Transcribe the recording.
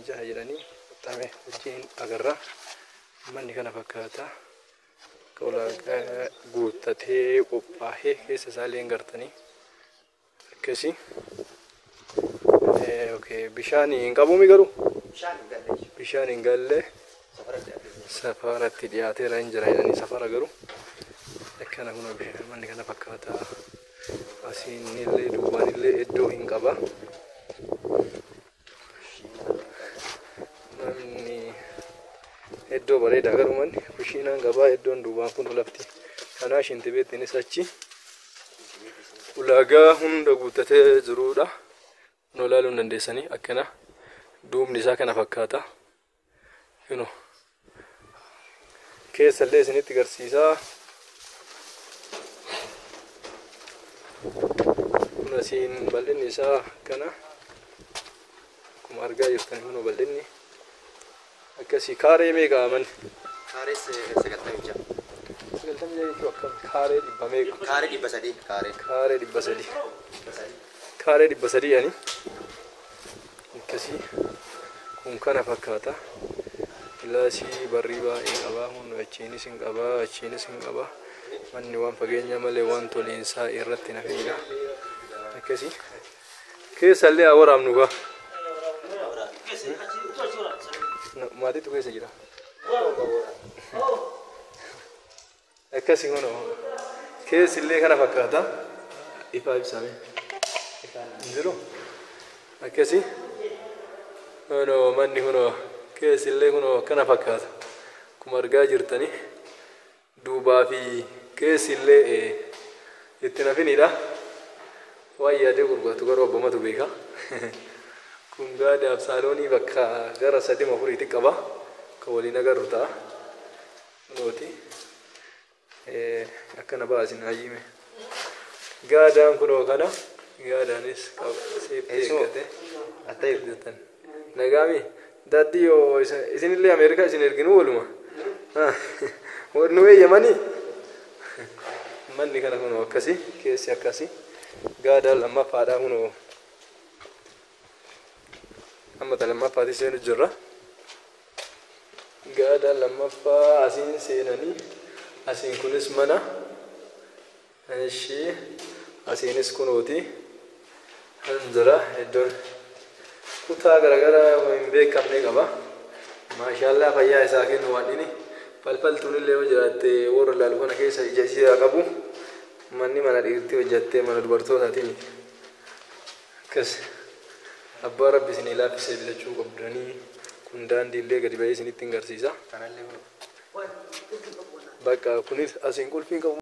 jaha jedhanii xuxxame wajjin agarra. Manni kana fakkaata. Ulaagaa guuttatee qophaa'ee keessa isaallee gartanii akkasii. Bishaan hin qabuumi garuu bishaan hin galle safaratti dhiyaateera hin jira jedhanii safara garuu akkana kun manni kana fakkaata. Asiin illee duubaan illee iddoo hin qaba. Manni iddoo bareedaa garuu manni kushiinaan gabaa iddoon duubaan kun lafti kanaa shinti beettinis achi ulaagaa hunda guuttatee jirudha. No laaluu dandeessanii akkana duubni isaa kana fakkaata. Keessa illee isinitti agarsiisaa. Kun asiin bal'inni isaa kana akkuma argaa jirtan kun bal'inni akkasii kaaree meeqa manni? Kaaree 96. 96 jechuun akkam kaaree dhibba meeqa? Kaaree 300 kaaree. Kaaree 300. Kaaree 300 yani akkasii kun kana fakkaata. Gilaasii barrii baay'ee qaba. Humna achiinis hin qaba, achiinis hin qaba. Manni waan fageenya malee waan toliinsaa irratti nafidha. Akkasii keessa illee haa waraabnu gaa. Maatiitu keessa jira. Akkasii kun keessi illee kana fakkaata. Ifaa ibsame. Jiru. Akkasii. Manni kun keessi illee kun kana fakkaata. Akkuma argaa jirtanii duubaa fi keessi illee itti nafinidha. Waan yaadee gurguratu garuu abbumatu beeka. Kun gaadaaf saaloonii bakka gara 3-4 qaba. Kan waliin agarru ta'a. Nooti. Akkana baasin hayyime. Gaadaan kunoo kana. Gaadaanis seeftee eeggate. Atta eeggatan. Nagaami. Daaddi yoo isinillee Ameerikaa isin erginu waluma. Nu eeyyamanii. Manni kana kunoo akkasii. Keessi akkasii. Gaadaan lammaffaadhaa kunoo. Amma lammaffaatii seenu jirra. Gaadaan lammaffaa asiin seenanii. Asiin kunis mana. Ishee asiinis kunooti. Hanjira iddoon kutaa garaagaraa hin beekamne qaba. Maashaallah fayyaa isaa kennu waan inni. Falfaltuun illee yoo jiraatte warra ilaalu kana keessa ija ishee qabu. Manni mana dhiirtii hojjattee mana dubartootaati miti. Akkas abbaa rabbi isin laaffisee bitachuu qabdanii kun daandii illee gadi ba'ee isinitti agarsiisa. Bakka kunis asiin qulfiin qabu.